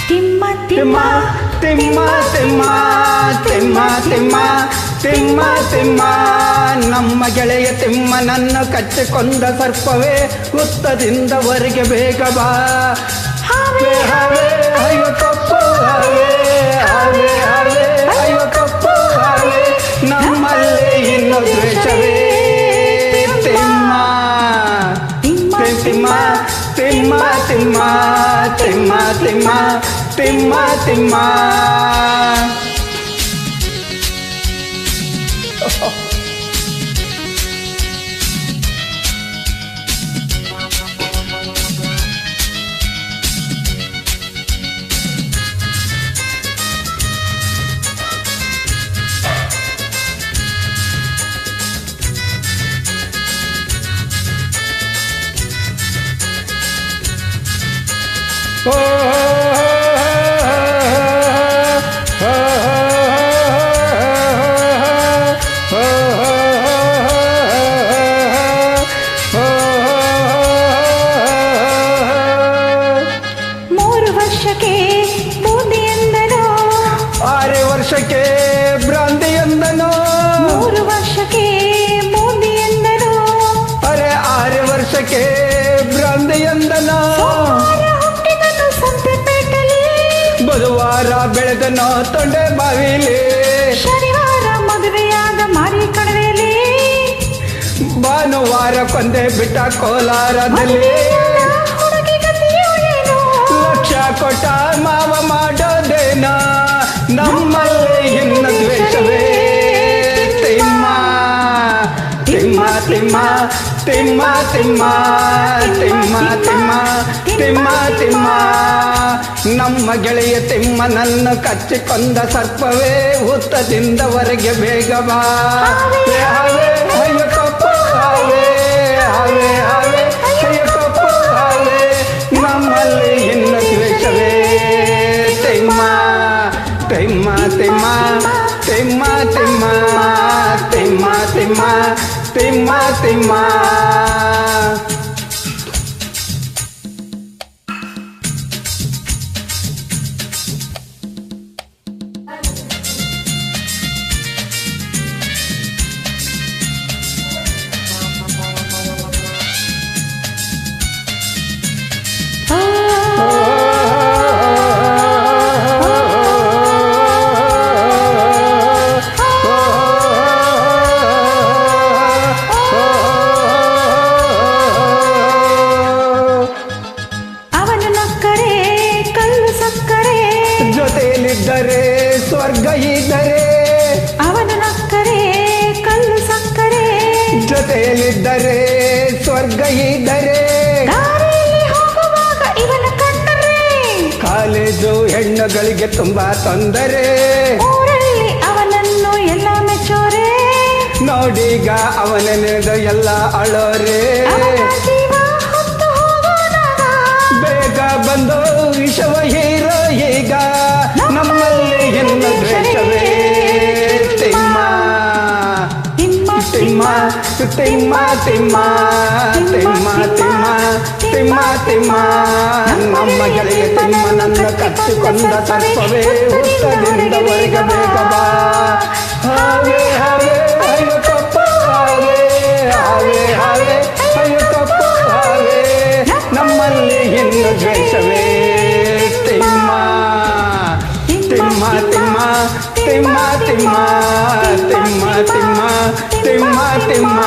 ತಿಮ್ಮ ತಿಮ್ಮ ತಿಮ್ಮ ತಿಮ್ಮ ತಿಮ್ಮ ತಿಮ್ಮ ತಿಮ್ಮ ನಮ್ಮ ಗೆಳೆಯ ತಿಮ್ಮನನ್ನು ಕಚ್ಚಿಕೊಂಡ ಸರ್ಪವೇ ಹುತ್ತದಿಂದ ಹೊರಗೆ ಬೇಗ ಬಾ. ಹಾವೆ ಹಾವೆ ಅಯ್ಯೋ ಕಪ್ಪು ಹಾವೆ ಹಾವೆ ಹಾವೆ ಅಯ್ಯೋ ಕಪ್ಪು ಹಾವೆ ನಮ್ಮಲ್ಲಿ ಇನ್ನು ದ್ವೇಷವೇ. ತಿಮ್ಮ ತಿಮ್ಮ ತಿಮ್ಮ ತಿಮ್ಮ ತಿಮ್ಮ ತಿಮ್ಮ ತಿಮ್ಮ ತಿಮ್ಮ ವರ್ಷಕ್ಕೆ ಭ್ರಾಂತಿ ಎಂದನು 3 ವರ್ಷಕ್ಕೆ ಬೂಂದಿ ಎಂದನು ಅರೆ 6 ವರ್ಷಕ್ಕೆ ಭ್ರಾಂತಿ ಎಂದನು ಹುಟ್ಟಿದನು ಸಂತೆಪೇಟೆಲಿ ಬುಧವಾರ ಬೆಳೆದನು ತೊಂಡೆ ಬಾವಿಲಿ ಶನಿವಾರ ಮದುವೆಯಾದ ಮಾರಿ ಕಡವೆಲಿ ಭಾನುವಾರ ಕೊಂದೆ ಬಿಟ್ಟ ಕೋಲಾರದಲ್ಲಿ ಲಕ್ಷ ಕೊಟ್ಟ ಮಾವ ಮಾಡೋದೇನ ನಮ್ಮಲ್ಲಿ ಇನ್ನು ದ್ವೇಷವೇ. ತಿಮ್ಮ ತಿಮ್ಮ ತಿಮ್ಮ ತಿಮ್ಮ ತಿಮ್ಮ ತಿಮ್ಮ ತಿಮ್ಮ ತಿಮ್ಮ ತಿಮ್ಮ ನಮ್ಮ ಗೆಳೆಯ ತಿಮ್ಮನನ್ನು ಕಚ್ಚಿಕೊಂದ ಸರ್ಪವೇ ಹುತ್ತದಿಂದ ಹೊರಗೆ ಬೇಗ ಬಾ. ಹಾವೆ ಅಯ್ಯ ಕಪ್ಪು ಹಾವೆ ಹಾವೆ ಹಾವೆ ಅಯ್ಯ ಕಪ್ಪು ಹಾವೆ ನಮ್ಮಲ್ಲಿ ಇನ್ನು ದ್ವೇಷವೇ. ತಿಮ್ಮ ತಿಮ್ಮ ತಿಮ್ಮ ತಿಮ್ಮ ತಿಮ್ಮ ತಿಮ್ಮ ತಿಮ್ಮ ತಿಮ್ಮ ತಿಮ್ಮ ಜೊತೆಯಲ್ಲಿದ್ದರೆ ಸ್ವರ್ಗ ಇದ್ದರೆ ಅವನ ನಕ್ಕರೆ ಕಲ್ಲು ಸಕ್ಕರೆ ಜೊತೆಯಲ್ಲಿದ್ದರೆ ಸ್ವರ್ಗ ಇದ್ದರೆ ದಾರಿಯಲ್ಲಿ ಹೋಗುವಾಗ ಇವನ ಕಂಡರೆ ಕಾಲೇಜು ಹೆಣ್ಣುಗಳಿಗೆ ತುಂಬಾ ತೊಂದರೆ ಊರಲ್ಲಿ ಅವನನ್ನು ಎಲ್ಲ ಮೆಚ್ಚೋರೆ ನೋಡೀಗ ಅವನೆನೆದು ಎಲ್ಲ ಅಳೋರೆ ಜೀವ ಹೊತ್ತು ಹೋಗೋದಾಗ ಬೇಗ ಬಂದು ವಿಷವ ಹೀರೋ ಈಗ ನಮ್ಮಲ್ಲಿ ಇನ್ನು ದ್ವೇಷವೇ. ತಿಮ್ಮ ತಿಮ್ಮ ತಿಮ್ಮ ತಿಮ್ಮ ತಿಮ್ಮ ತಿಮ್ಮ ತಿಮ್ಮ ತಿಮ್ಮ ನಮ್ಮ ಗೆಳೆಯ ತಿಮ್ಮನನ್ನು ಕಚ್ಚಿಕೊಂದ ಸರ್ಪವೇ ಹುತ್ತದಿಂದ ಹೊರಗೆ ಬೇಗ ಬಾ. ಹಾವೆ ಹಾವೆ ಅಯ್ಯೋ ಕಪ್ಪು ಹಾವೆ ಹಾವೆ ಹಾವೆ ಅಯ್ಯೋ ಕಪ್ಪು ಹಾವೆ ನಮ್ಮಲ್ಲಿ ಇನ್ನು ದ್ವೇಷವೇ. ತಿಮ್ಮ ತಿಮ್ಮ ತಿಮ್ಮ ತಿಮ್ಮ ತಿಮ್ಮ ತಿಮ್ಮ ತಿಮ್ಮ ತಿಮ್ಮ ತಿಮ್ಮ